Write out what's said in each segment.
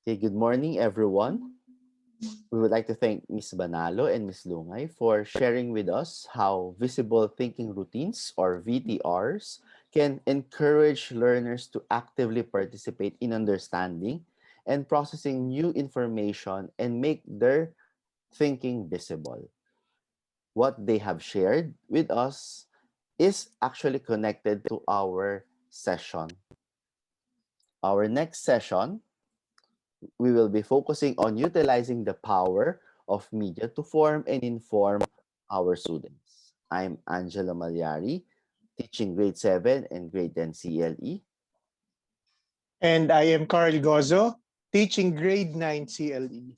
Okay, good morning, everyone. We would like to thank Ms. Banalo and Ms. Lungay for sharing with us how visible thinking routines or VTRs can encourage learners to actively participate in understanding and processing new information and make their thinking visible. What they have shared with us is actually connected to our session. Our next session we will be focusing on utilizing the power of media to form and inform our students. I'm Angelo Mallari, teaching grade 7 and grade 10 CLE. And I am Carl Gozo, teaching grade 9 CLE.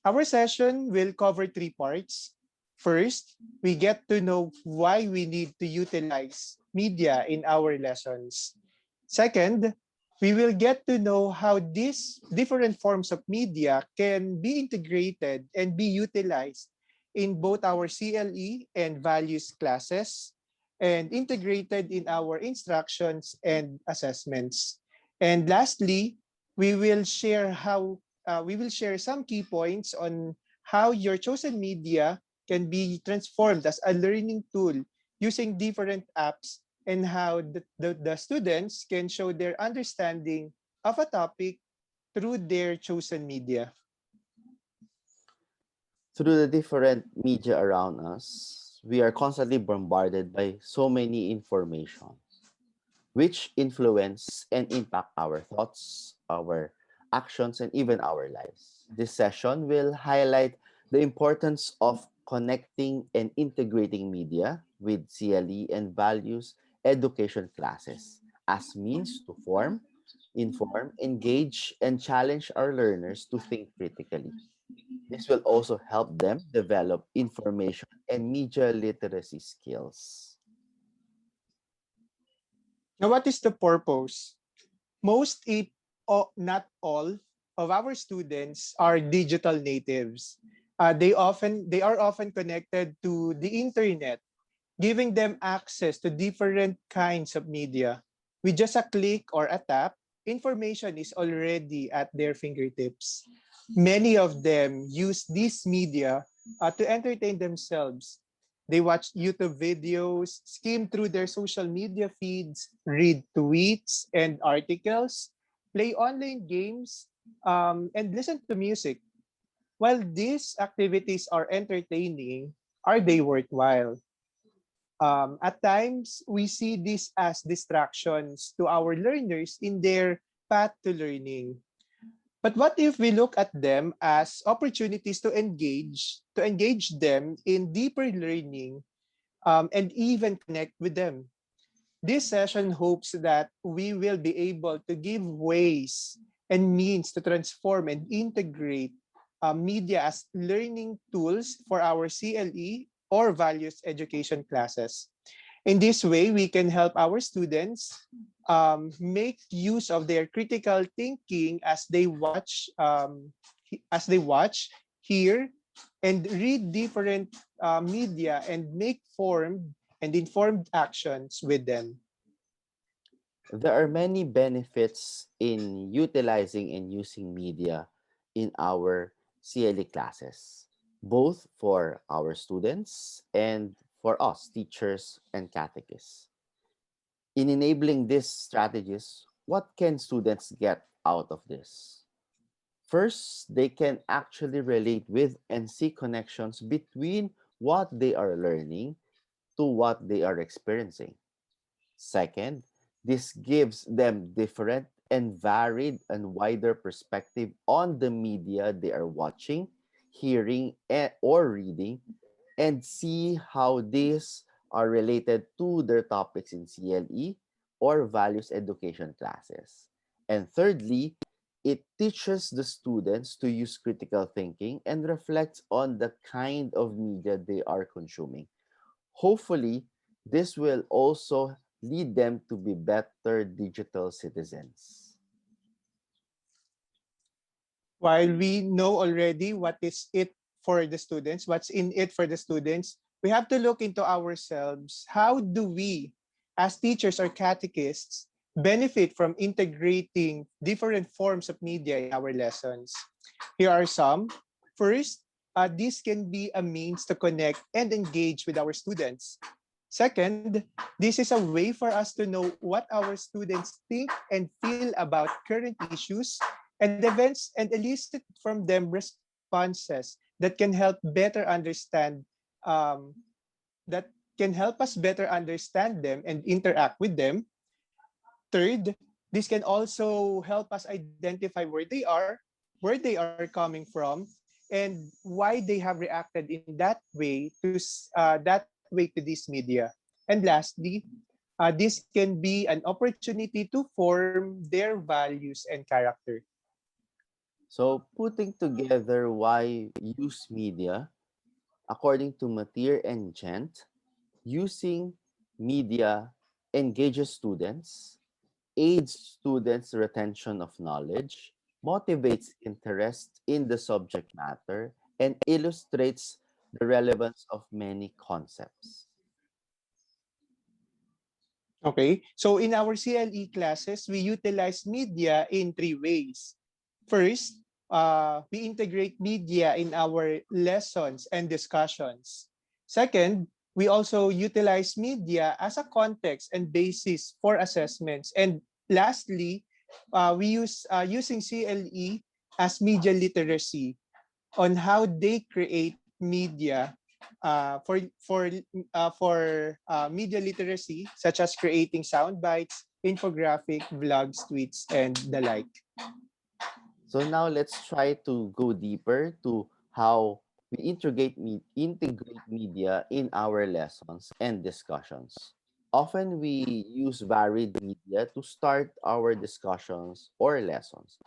Our session will cover three parts. First, we get to know why we need to utilize media in our lessons. Second, we will get to know how these different forms of media can be integrated and be utilized in both our CLE and values classes and integrated in our instructions and assessments. And lastly, we will share some key points on how your chosen media can be transformed as a learning tool using different apps and how the students can show their understanding of a topic through their chosen media. Through the different media around us, we are constantly bombarded by so many information, which influence and impact our thoughts, our actions, and even our lives. This session will highlight the importance of connecting and integrating media with CLE and values education classes as means to form, inform, engage, and challenge our learners to think critically. This will also help them develop information and media literacy skills. Now, what is the purpose? Most, if not all, of our students are digital natives. They are often connected to the internet, giving them access to different kinds of media. With just a click or a tap, information is already at their fingertips. Many of them use this media to entertain themselves. They watch YouTube videos, skim through their social media feeds, read tweets and articles, play online games, and listen to music. While these activities are entertaining, are they worthwhile? At times, we see this as distractions to our learners in their path to learning. But what if we look at them as opportunities to engage them in deeper learning and even connect with them? This session hopes that we will be able to give ways and means to transform and integrate media as learning tools for our CLE or values education classes. In this way, we can help our students make use of their critical thinking as they watch, hear, and read different media and make formed and informed actions with them. There are many benefits in utilizing and using media in our CLE classes, both for our students and for us, teachers and catechists. In enabling these strategies, what can students get out of this? First, they can actually relate with and see connections between what they are learning to what they are experiencing. Second, this gives them different and varied and wider perspective on the media they are watching, hearing, or reading, and see how these are related to their topics in CLE or values education classes. And thirdly, it teaches the students to use critical thinking and reflects on the kind of media they are consuming. Hopefully, this will also lead them to be better digital citizens. While we know already what is it for the students, what's in it for the students, we have to look into ourselves. How do we, as teachers or catechists, benefit from integrating different forms of media in our lessons. Here are some. First, this can be a means to connect and engage with our students. Second, this is a way for us to know what our students think and feel about current issues and events and elicit from them responses that can help better understand um, that can help us better understand them and interact with them. Third, this can also help us identify where they are coming from, and why they have reacted in that way to this media. And lastly, this can be an opportunity to form their values and character. So, putting together why use media, according to Matir and Gent, using media engages students, aids students' retention of knowledge, motivates interest in the subject matter, and illustrates the relevance of many concepts. Okay, so in our CLE classes, we utilize media in three ways. First, we integrate media in our lessons and discussions. Second, we also utilize media as a context and basis for assessments. And lastly, we use using CLE as media literacy on how they create media for media literacy, such as creating sound bites, infographic, vlogs, tweets, and the like. So now let's try to go deeper to how we integrate media in our lessons and discussions. Often we use varied media to start our discussions or lessons.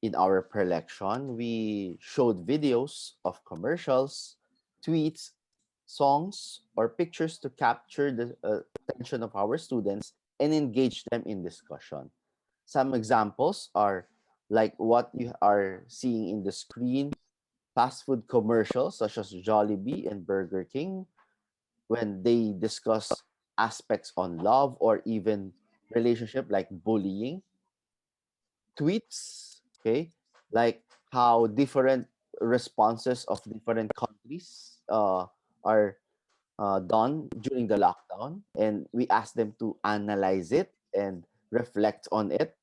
In our prelection, we showed videos of commercials, tweets, songs, or pictures to capture the attention of our students and engage them in discussion. Some examples are like what you are seeing in the screen, fast food commercials such as Jollibee and Burger King, when they discuss aspects on love or even relationship like bullying, tweets, okay, like how different responses of different countries are done during the lockdown, and we ask them to analyze it and reflect on it,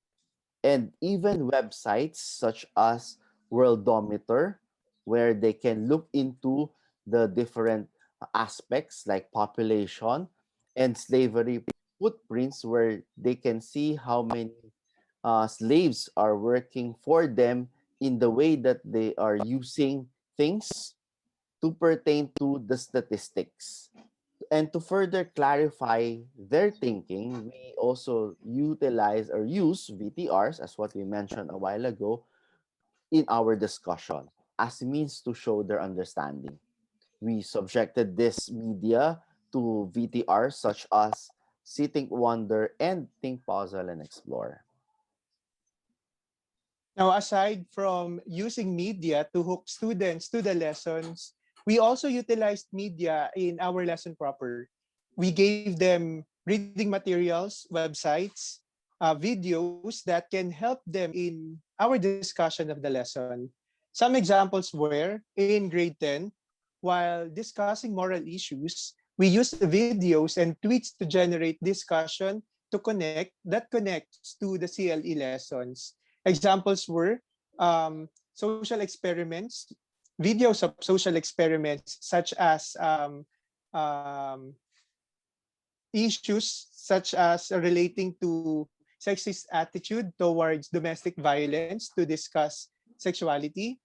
and even websites such as Worldometer, where they can look into the different aspects like population and slavery footprints, where they can see how many slaves are working for them in the way that they are using things to pertain to the statistics. And to further clarify their thinking, we also utilize or use VTRs, as what we mentioned a while ago, in our discussion as means to show their understanding. We subjected this media to VTRs such as See, Think, Wonder, and Think, Puzzle, and Explore. Now, aside from using media to hook students to the lessons, we also utilized media in our lesson proper. We gave them reading materials, websites, videos that can help them in our discussion of the lesson. Some examples were in grade 10, while discussing moral issues, we used videos and tweets to generate discussion that connects to the CLE lessons. Examples were social experiments, videos of social experiments such as um, issues such as relating to sexist attitude towards domestic violence to discuss sexuality.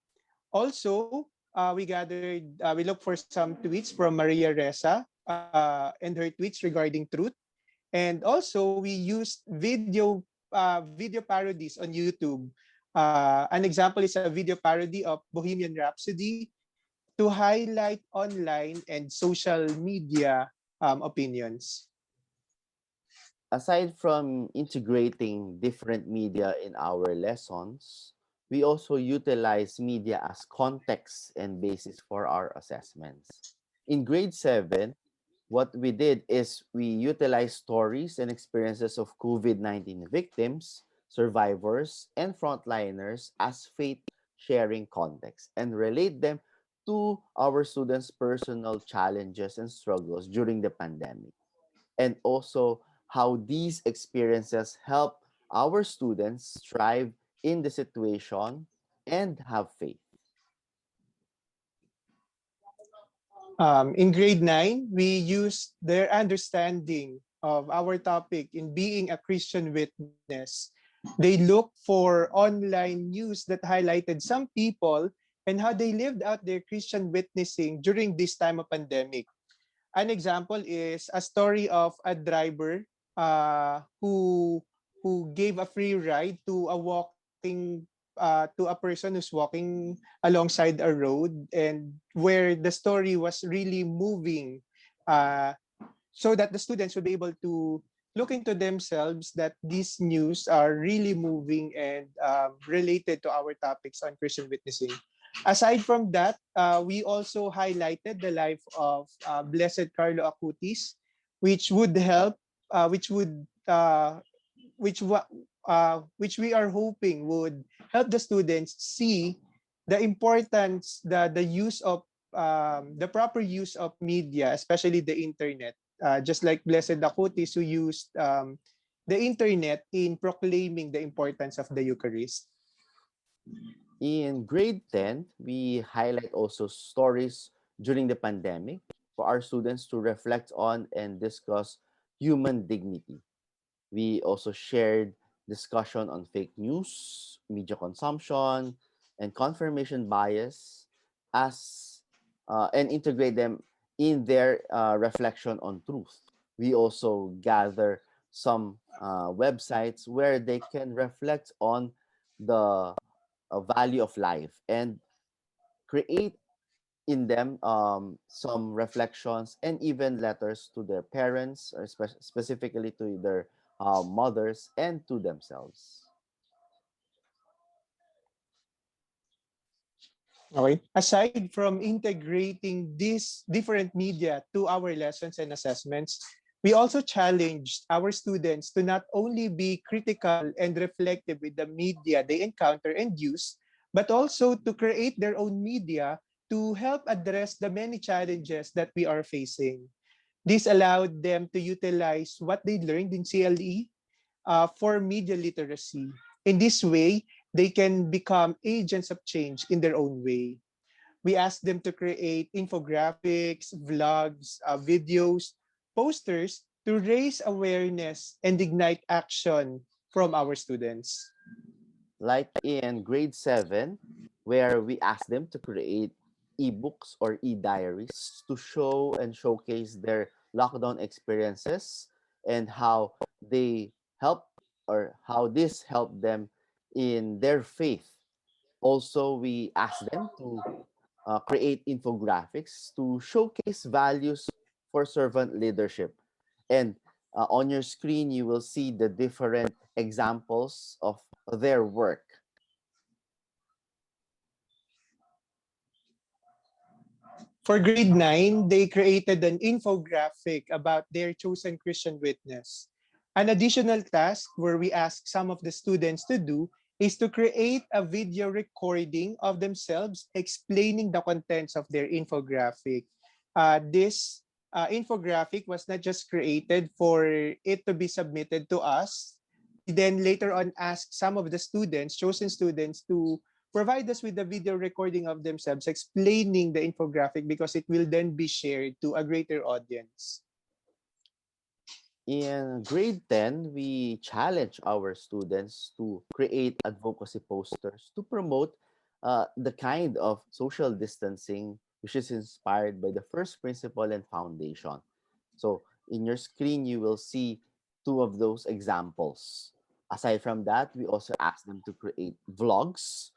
Also, we looked for some tweets from Maria Ressa and her tweets regarding truth. And also, we used video parodies on YouTube. An example is a video parody of Bohemian Rhapsody to highlight online and social media opinions. Aside from integrating different media in our lessons, we also utilize media as context and basis for our assessments. In grade 7, What we did is we utilized stories and experiences of COVID-19 victims, survivors, and frontliners as faith sharing context and relate them to our students' personal challenges and struggles during the pandemic, and also how these experiences help our students thrive in the situation and have faith. In grade 9, we used their understanding of our topic in being a Christian witness. They looked for online news that highlighted some people and how they lived out their Christian witnessing during this time of pandemic. An example is a story of a driver who gave a free ride to a walking to a person who's walking alongside a road, and where the story was really moving, uh, so that the students would be able to look into themselves that these news are really moving and related to our topics on Christian witnessing. Aside from that, we also highlighted the life of Blessed Carlo Acutis, which would help, which would which we are hoping would help the students see the importance, the use of the proper use of media, especially the internet. Just like Blessed Acutis, who used the internet in proclaiming the importance of the Eucharist. In grade 10, we highlight also stories during the pandemic for our students to reflect on and discuss human dignity. We also shared discussion on fake news, media consumption, and confirmation bias as and integrate them in their reflection on truth. We also gather some websites where they can reflect on the value of life and create in them some reflections and even letters to their parents, or specifically to their mothers and to themselves. Okay. Aside from integrating these different media to our lessons and assessments, we also challenged our students to not only be critical and reflective with the media they encounter and use, but also to create their own media to help address the many challenges that we are facing. This allowed them to utilize what they learned in CLE for media literacy. In this way, they can become agents of change in their own way. We ask them to create infographics, vlogs, videos, posters to raise awareness and ignite action from our students. Like in grade 7, where we ask them to create ebooks or e-diaries to show and showcase their lockdown experiences and how they help, or how this helped them in their faith. Also, we ask them to create infographics to showcase values for servant leadership. And on your screen, you will see the different examples of their work. For grade 9, they created an infographic about their chosen Christian witness. An additional task where we ask some of the students to do is to create a video recording of themselves explaining the contents of their infographic. This infographic was not just created for it to be submitted to us. We then later on asked some of the students, chosen students, to provide us with a video recording of themselves explaining the infographic, because it will then be shared to a greater audience. In grade 10, we challenge our students to create advocacy posters to promote the kind of social distancing which is inspired by the first principle and foundation. So, in your screen, you will see two of those examples. Aside from that, we also ask them to create vlogs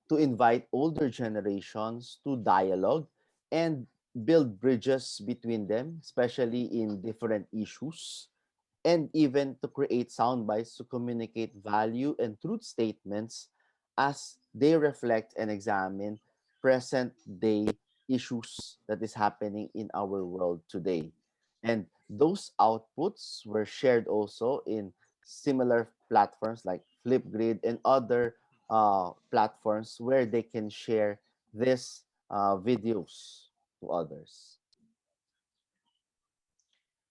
to invite older generations to dialogue and build bridges between them, especially in different issues, and even to create sound bites to communicate value and truth statements as they reflect and examine present day issues that is happening in our world today. And those outputs were shared also in similar platforms like Flipgrid and other platforms where they can share these videos to others.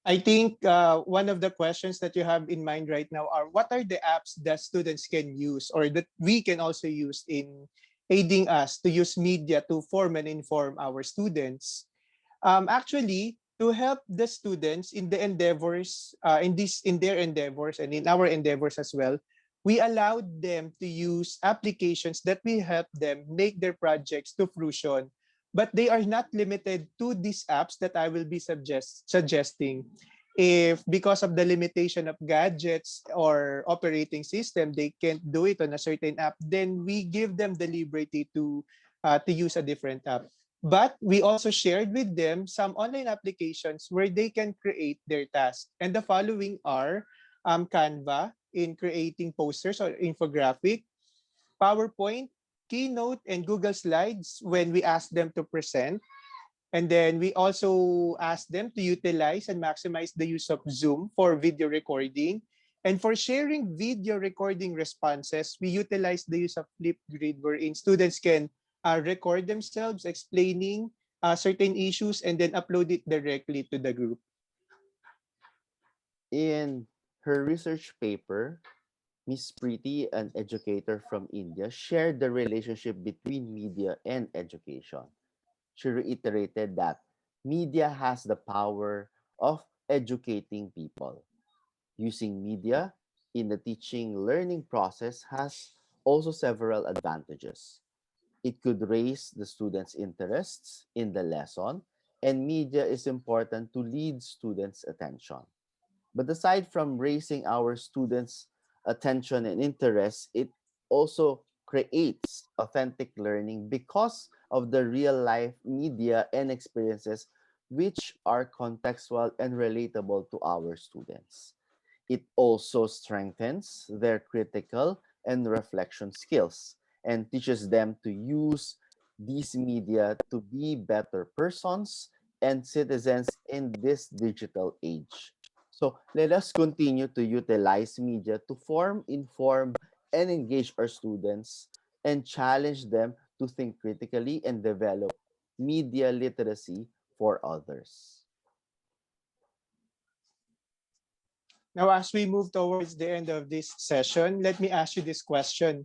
I think one of the questions that you have in mind right now are what are the apps that students can use or that we can also use in aiding us to use media to form and inform our students. Actually, to help the students in the endeavors, in their endeavors and in our endeavors as well, we allowed them to use applications that will help them make their projects to fruition. But they are not limited to these apps that I will be suggesting. If because of the limitation of gadgets or operating system, they can't do it on a certain app, then we give them the liberty to use a different app. But we also shared with them some online applications where they can create their tasks. And the following are Canva in creating posters or infographic, PowerPoint, Keynote, and Google Slides when we ask them to present. And then we also ask them to utilize and maximize the use of Zoom for video recording. And for sharing video recording responses, we utilize the use of Flipgrid wherein students can record themselves explaining certain issues and then upload it directly to the group. In her research paper, Miss Preeti, an educator from India, shared the relationship between media and education. She reiterated that media has the power of educating people. Using media in the teaching learning process has also several advantages. It could raise the students' interests in the lesson, and media is important to lead students' attention. But aside from raising our students' attention and interest, it also creates authentic learning because of the real life media and experiences which are contextual and relatable to our students. It also strengthens their critical and reflection skills and teaches them to use these media to be better persons and citizens in this digital age. So let us continue to utilize media to form, inform, and engage our students and challenge them to think critically and develop media literacy for others. Now, as we move towards the end of this session, let me ask you this question.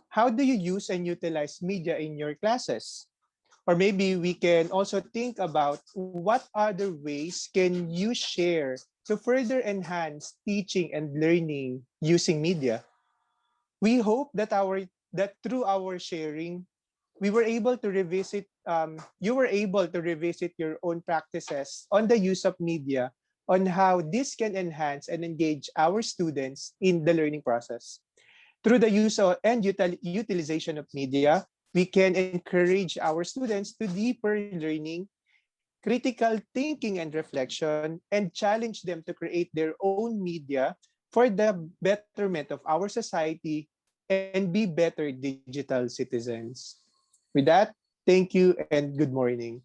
How do you use and utilize media in your classes? Or maybe we can also think about what other ways can you share to further enhance teaching and learning using media. We hope that through our sharing, we were able to revisit you were able to revisit your own practices on the use of media on how this can enhance and engage our students in the learning process. Through the use of and utilization of media, we can encourage our students to deeper learning, critical thinking and reflection, and challenge them to create their own media for the betterment of our society and be better digital citizens. With that, thank you and good morning.